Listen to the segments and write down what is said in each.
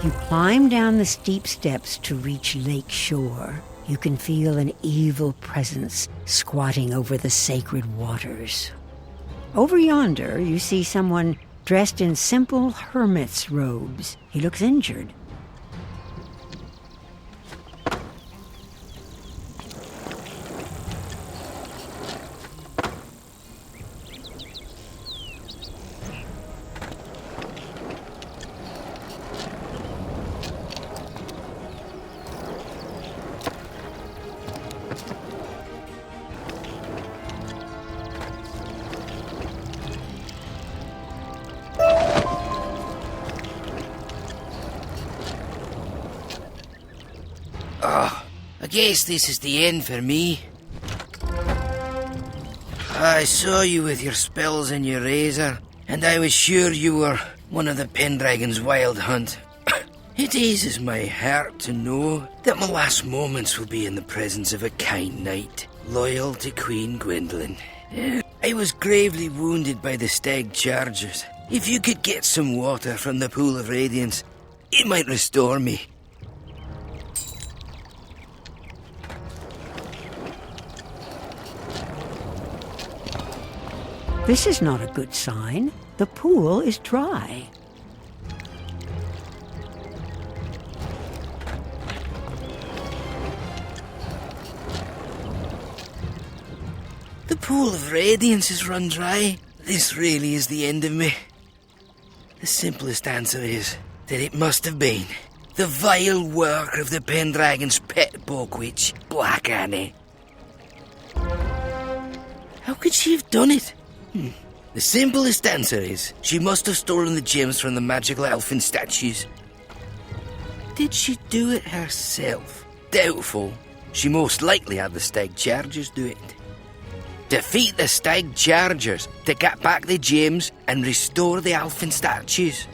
You climb down the steep steps to reach Lake Shore. You can feel an evil presence squatting over the sacred waters. Over yonder, you see someone dressed in simple hermit's robes. He looks injured. I guess this is the end for me. I saw you with your spells and your razor, and I was sure you were one of the Pendragon's wild hunt. It eases my heart to know that my last moments will be in the presence of a kind knight, loyal to Queen Gwendolen. I was gravely wounded by the stag chargers. If you could get some water from the pool of radiance, it might restore me. This is not a good sign. The pool is dry. The pool of radiance has run dry. This really is the end of me. The simplest answer is that it must have been the vile work of the Pendragon's pet bog witch, Black Annie. How could she have done it? The simplest answer is she must have stolen the gems from the magical elfin statues. Did she do it herself? Doubtful. She most likely had the stag chargers do it. Defeat the stag chargers to get back the gems and restore the elfin statues.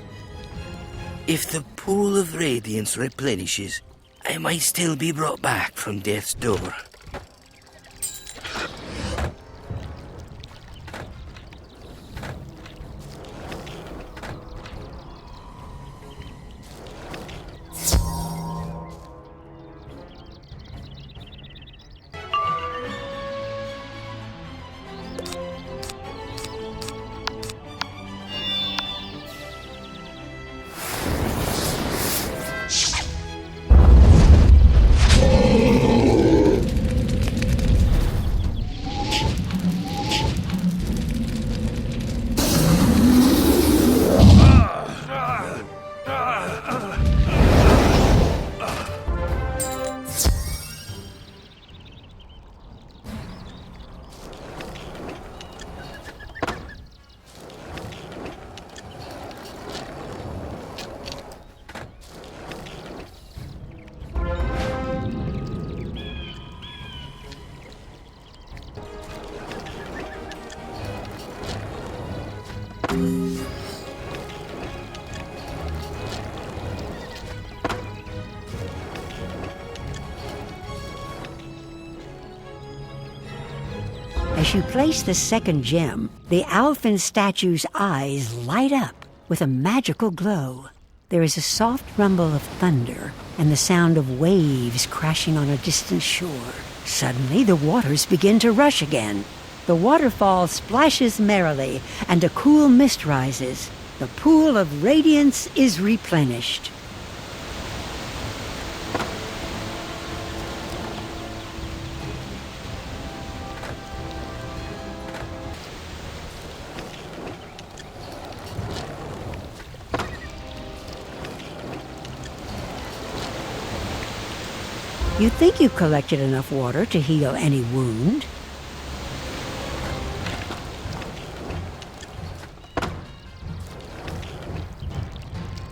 If the pool of radiance replenishes, I might still be brought back from death's door. As you place the second gem, the elfin statue's eyes light up with a magical glow. There is a soft rumble of thunder and the sound of waves crashing on a distant shore. Suddenly, the waters begin to rush again. The waterfall splashes merrily, and a cool mist rises. The pool of radiance is replenished. You think you've collected enough water to heal any wound.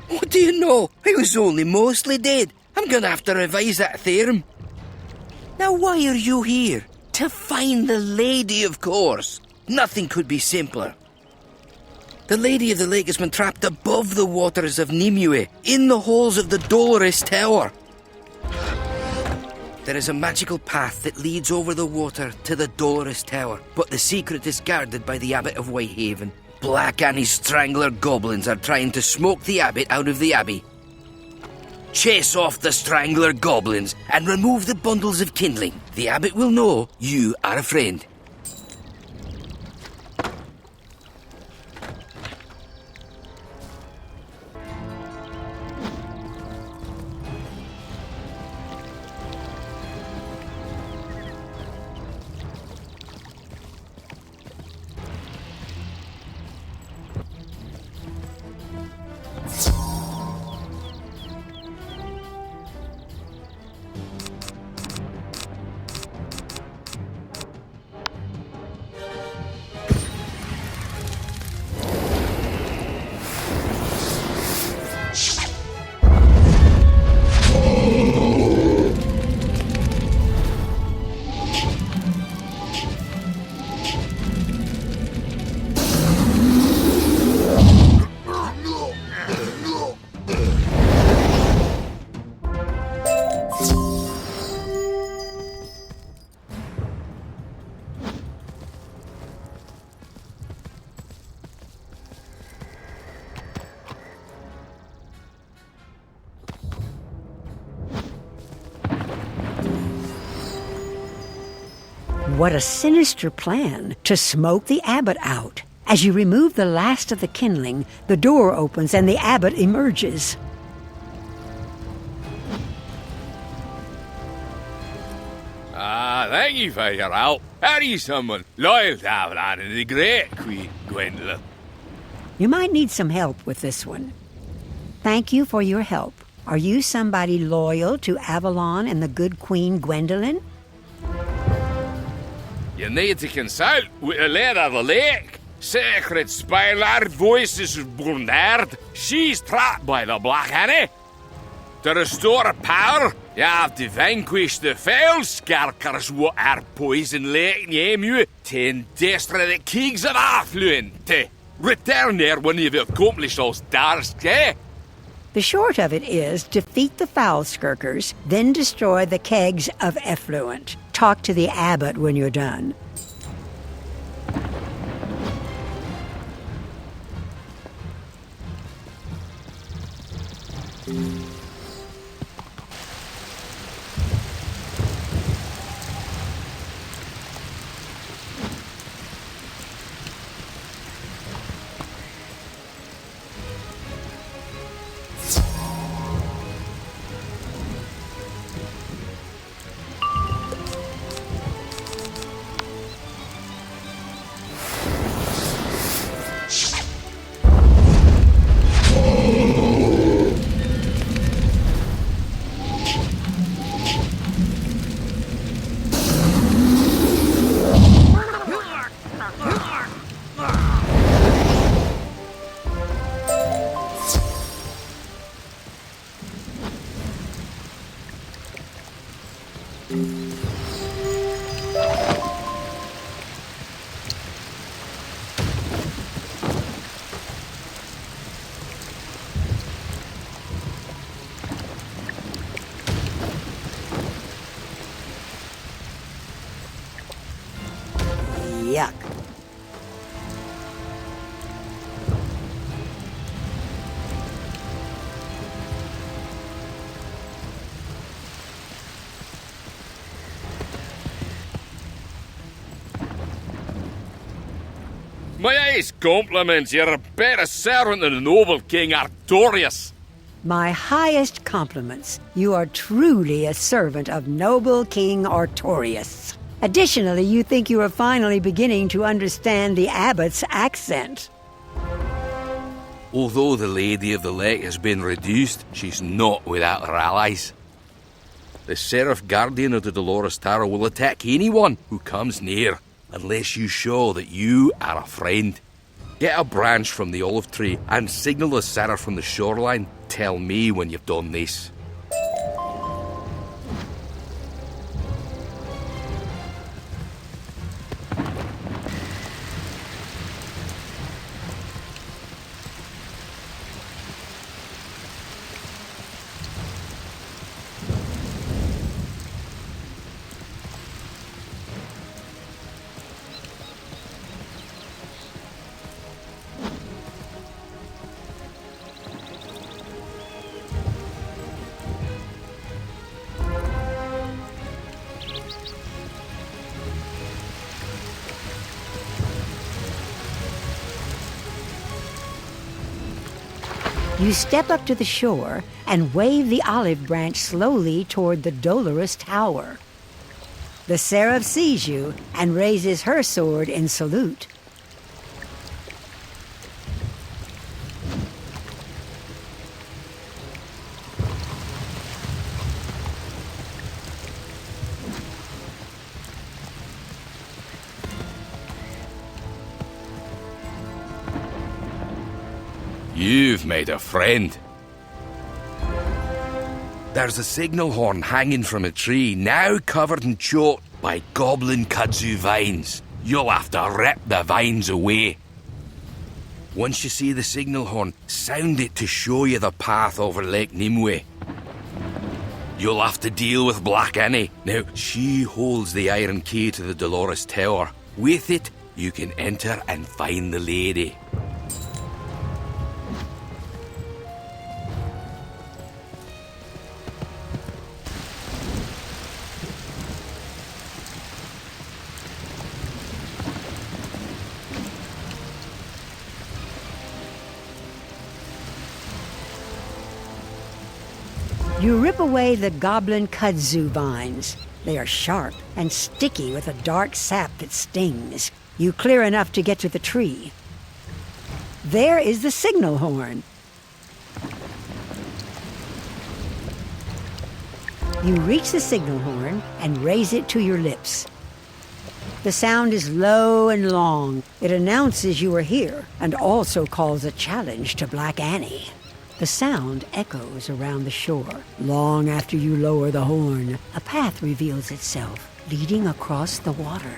What do you know? I was only mostly dead. I'm gonna have to revise that theorem. Now why are you here? To find the lady, of course. Nothing could be simpler. The Lady of the Lake has been trapped above the waters of Nimue, in the halls of the Dolorous Tower. There is a magical path that leads over the water to the Dolorous Tower, but the secret is guarded by the Abbot of Whitehaven. Black Annie's strangler goblins are trying to smoke the Abbot out of the Abbey. Chase off the strangler goblins and remove the bundles of kindling. The abbot will know you are a friend. What a sinister plan to smoke the abbot out. As you remove the last of the kindling, the door opens and the abbot emerges. Thank you for your help. Are you someone loyal to Avalon and the great Queen Gwendolyn? You might need some help with this one. Thank you for your help. Are you somebody loyal to Avalon and the good Queen Gwendolyn? You need to consult with the Lady of the Lake. Sacred Spylar voices of Bernard. She's trapped by the Black Henny. To restore her power, you have to vanquish the foul skarkers what are poison lake near you to destroy the kegs of affluent. Return there when you've accomplished those tasks, eh? The short of it is defeat the foul skirkers, then destroy the kegs of effluent. Talk to the abbot when you're done. Yuck. My eyes compliments, you're a better servant than the noble King Artorius. My highest compliments. You are truly a servant of noble King Artorius. Additionally, you think you are finally beginning to understand the abbot's accent. Although the Lady of the Lake has been reduced, she's not without her allies. The Seraph Guardian of the Dolores Tower will attack anyone who comes near, unless you show that you are a friend. Get a branch from the olive tree and signal the Seraph from the shoreline. Tell me when you've done this. You step up to the shore and wave the olive branch slowly toward the dolorous tower. The seraph sees you and raises her sword in salute. You've made a friend. There's a signal horn hanging from a tree, now covered and choked by goblin kudzu vines. You'll have to rip the vines away. Once you see the signal horn, sound it to show you the path over Lake Nimue. You'll have to deal with Black Annie. Now, she holds the iron key to the Dolores Tower. With it, you can enter and find the lady. You rip away the goblin kudzu vines. They are sharp and sticky with a dark sap that stings. You clear enough to get to the tree. There is the signal horn. You reach the signal horn and raise it to your lips. The sound is low and long. It announces you are here and also calls a challenge to Black Annie. The sound echoes around the shore. Long after you lower the horn, a path reveals itself, leading across the water.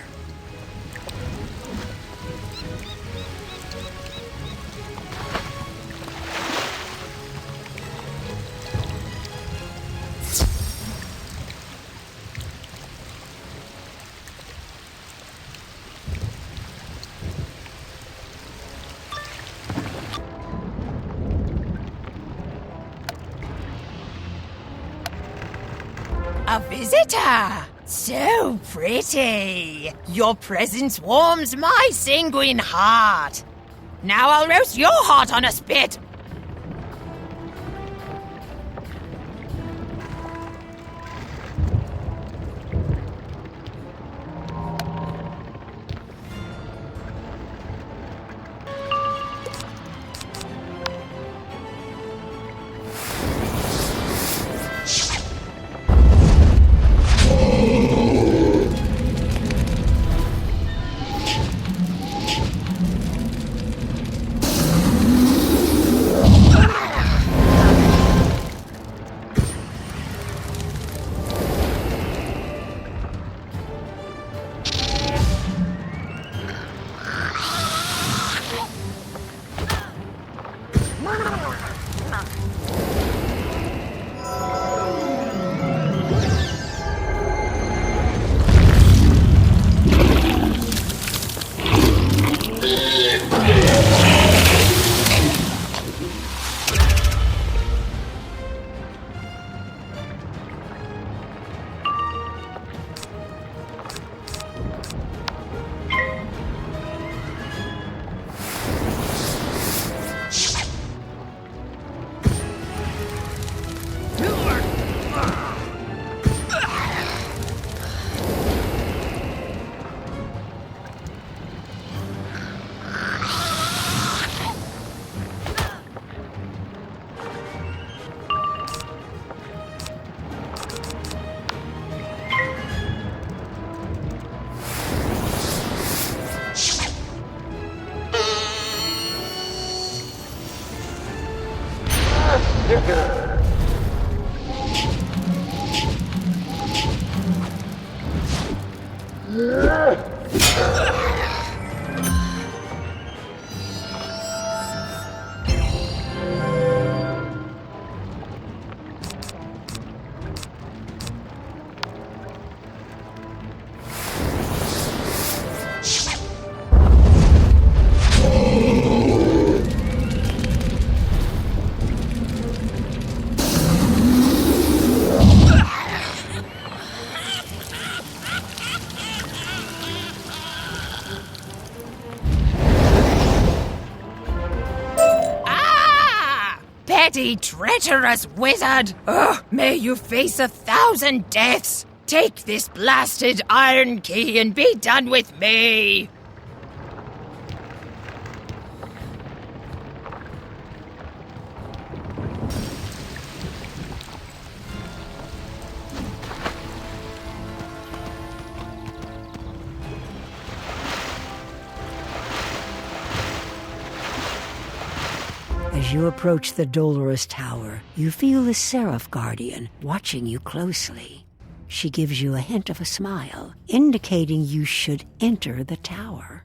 A visitor! So pretty! Your presence warms my sanguine heart. Now I'll roast your heart on a spit! already, treacherous wizard! Oh, may you face 1,000 deaths! Take this blasted iron key and be done with me! As you approach the dolorous tower, you feel the Seraph Guardian watching you closely. She gives you a hint of a smile, indicating you should enter the tower.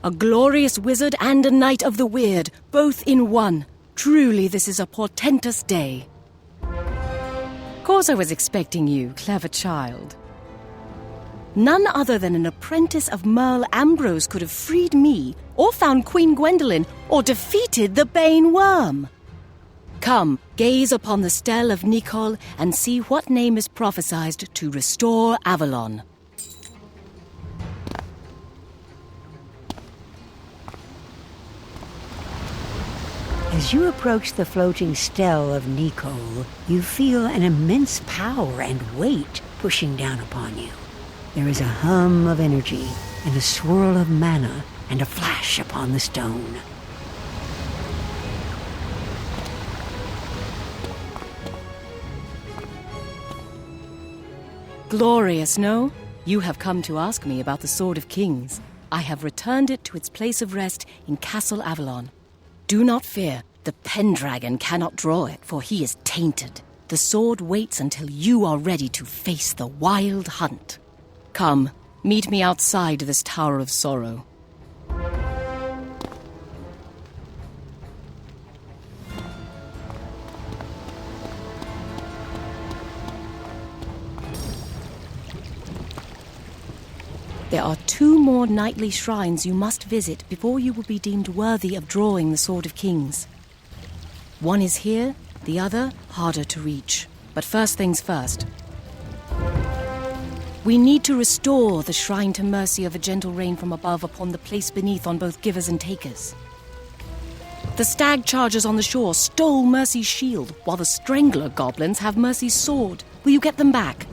A glorious wizard and a knight of the weird, both in one. Truly, this is a portentous day. Course I was expecting you, clever child. None other than an apprentice of Merle Ambrose could have freed me, or found Queen Gwendolen, or defeated the Bane Worm. Come, gaze upon the stele of Nicol and see what name is prophesied to restore Avalon. As you approach the floating stele of Nicol, you feel an immense power and weight pushing down upon you. There is a hum of energy, and a swirl of mana, and a flash upon the stone. Glorious, no? You have come to ask me about the Sword of Kings. I have returned it to its place of rest in Castle Avalon. Do not fear. The Pendragon cannot draw it, for he is tainted. The sword waits until you are ready to face the wild hunt. Come, meet me outside this Tower of Sorrow. There are 2 more knightly shrines you must visit before you will be deemed worthy of drawing the Sword of Kings. One is here, the other harder to reach. But first things first. We need to restore the shrine to mercy of a gentle rain from above upon the place beneath on both givers and takers. The stag chargers on the shore stole Mercy's shield, while the strangler goblins have Mercy's sword. Will you get them back?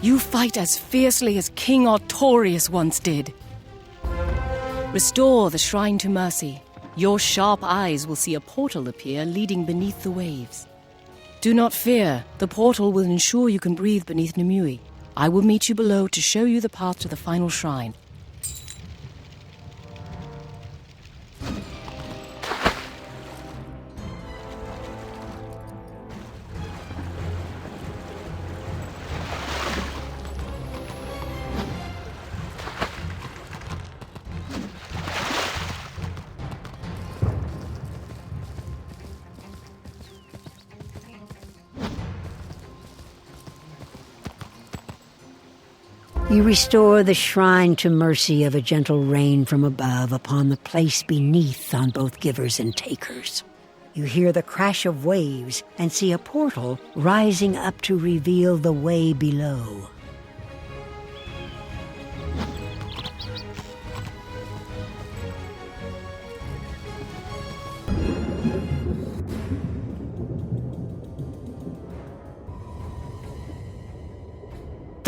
You fight as fiercely as King Artorius once did. Restore the shrine to mercy. Your sharp eyes will see a portal appear leading beneath the waves. Do not fear. The portal will ensure you can breathe beneath Nimue. I will meet you below to show you the path to the final shrine. You restore the shrine to mercy of a gentle rain from above upon the place beneath on both givers and takers. You hear the crash of waves and see a portal rising up to reveal the way below.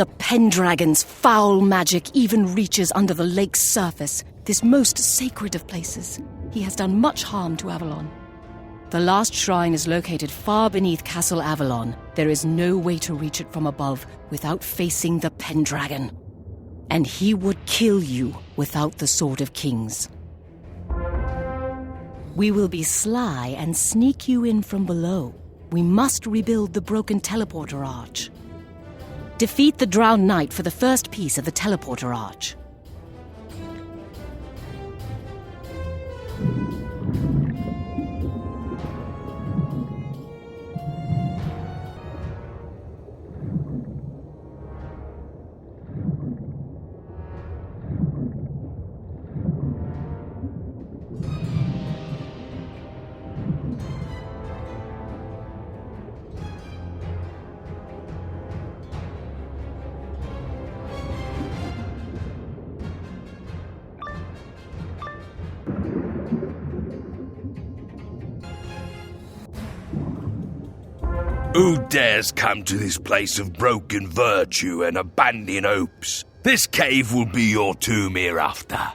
The Pendragon's foul magic even reaches under the lake's surface, this most sacred of places. He has done much harm to Avalon. The last shrine is located far beneath Castle Avalon. There is no way to reach it from above without facing the Pendragon. And he would kill you without the Sword of Kings. We will be sly and sneak you in from below. We must rebuild the broken teleporter arch. Defeat the drowned knight for the first piece of the teleporter arch. Who dares come to this place of broken virtue and abandon hopes? This cave will be your tomb hereafter.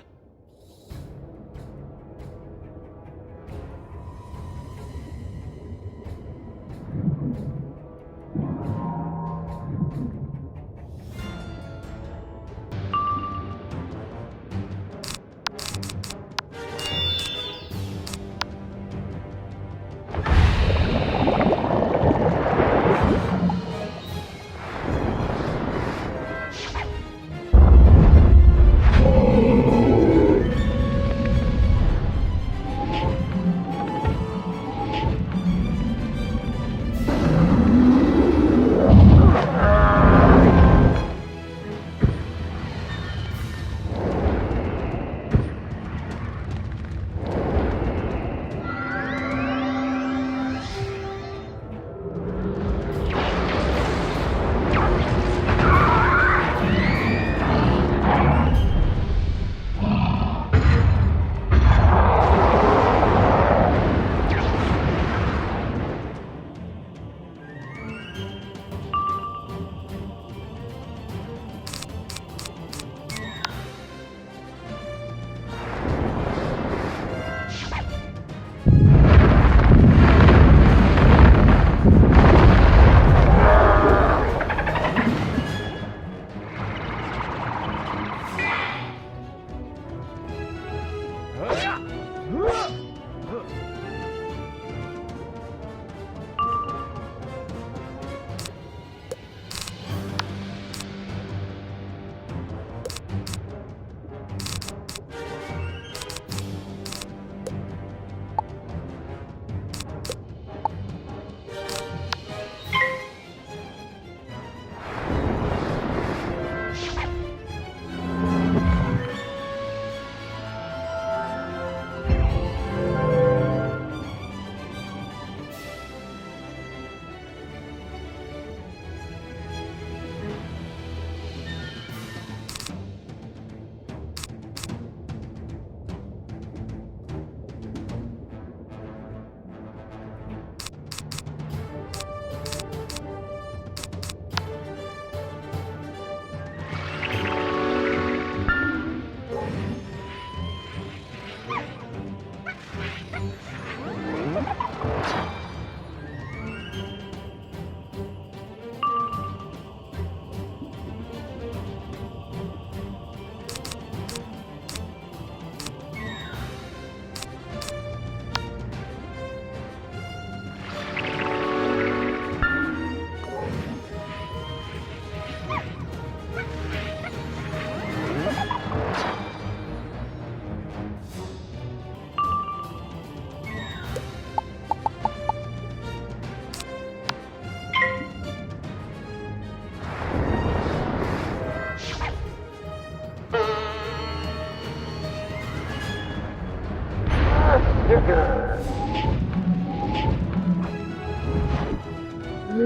It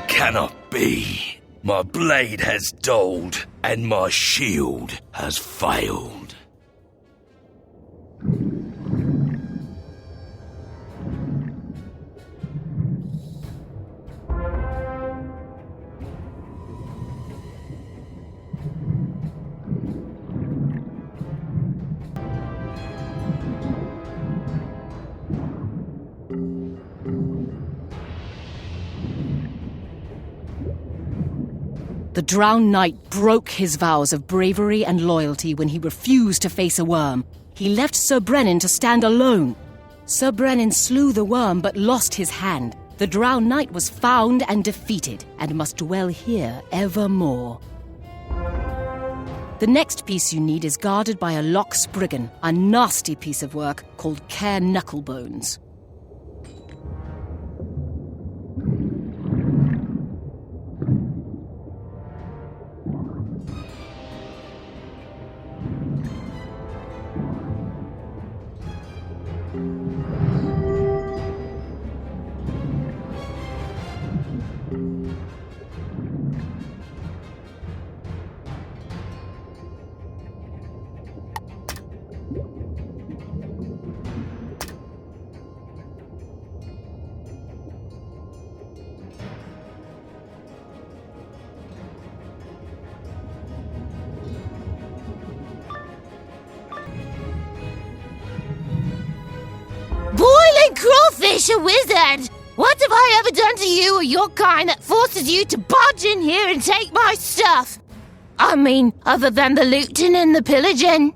cannot be. My blade has dulled, and my shield has failed. The Drowned Knight broke his vows of bravery and loyalty when he refused to face a worm. He left Sir Brennan to stand alone. Sir Brennan slew the worm but lost his hand. The Drowned Knight was found and defeated, and must dwell here evermore. The next piece you need is guarded by a Loch Spriggan, a nasty piece of work called Care Knucklebones. Boiling crawfish, a wizard! What have I ever done to you or your kind that forces you to barge in here and take my stuff? I mean, other than the looting and the pillaging.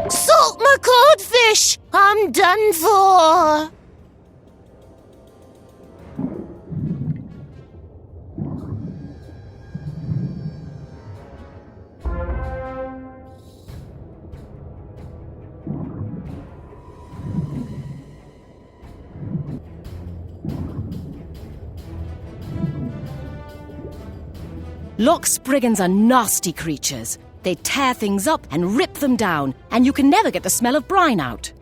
Salt my codfish! I'm done for! Loch Spriggans are nasty creatures. They tear things up and rip them down, and you can never get the smell of brine out.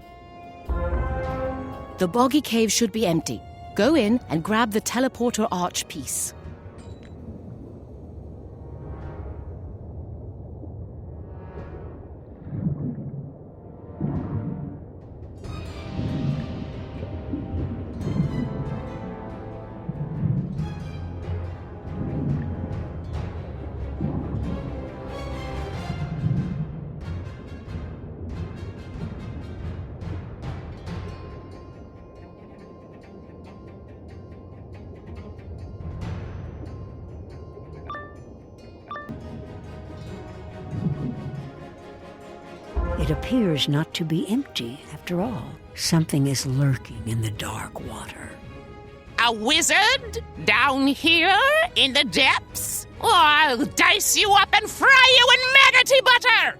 The boggy cave should be empty. Go in and grab the teleporter arch piece. It appears not to be empty after all. Something is lurking in the dark water. A wizard? Down here? In the depths? Oh, I'll dice you up and fry you in maggoty butter!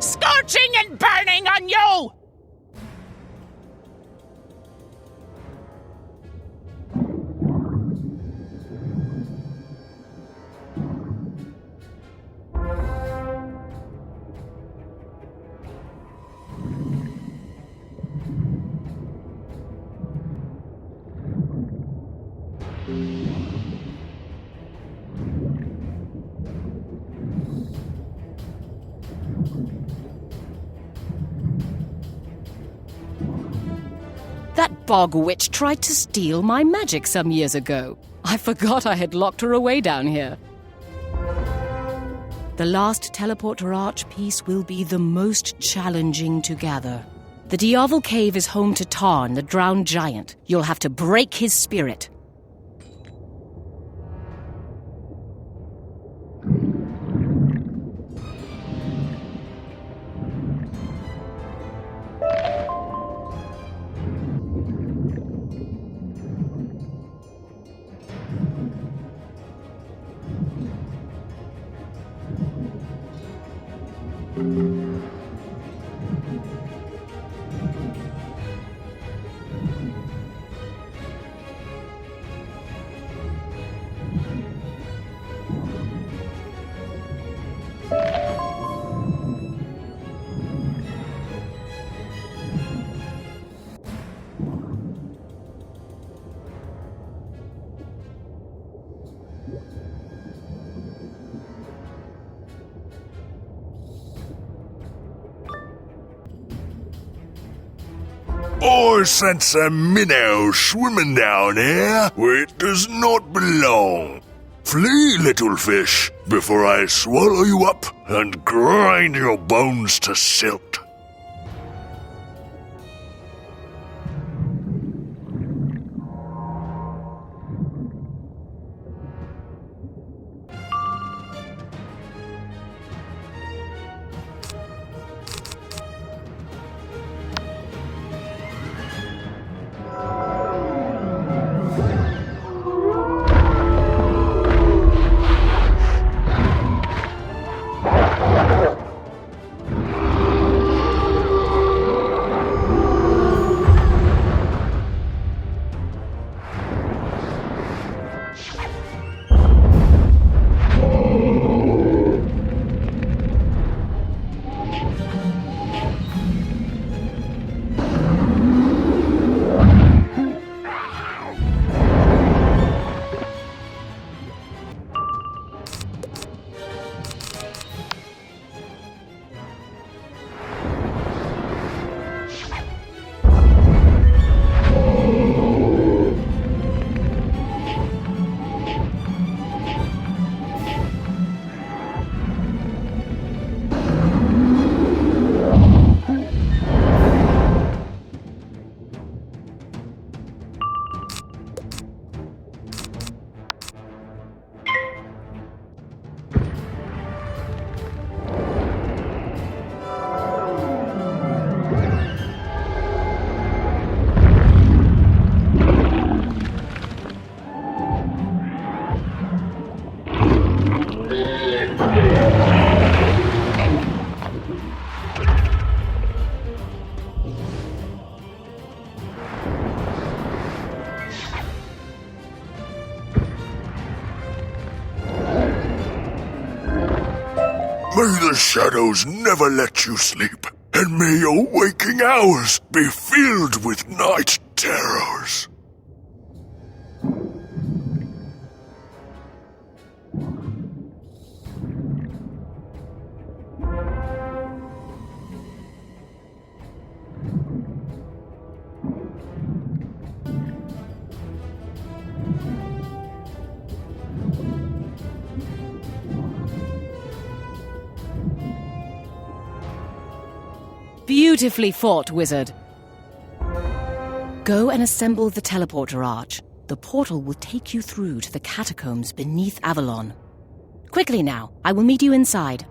Scorching and burning on you! That bog witch tried to steal my magic some years ago. I forgot I had locked her away down here. The last teleporter arch piece will be the most challenging to gather. The Diavel Cave is home to Tarn, the drowned giant. You'll have to break his spirit. I sense a minnow swimming down here where it does not belong. Flee, little fish, before I swallow you up and grind your bones to silt. May the shadows never let you sleep, and may your waking hours be filled with night terrors. Beautifully fought, wizard. Go and assemble the teleporter arch. The portal will take you through to the catacombs beneath Avalon. Quickly now, I will meet you inside.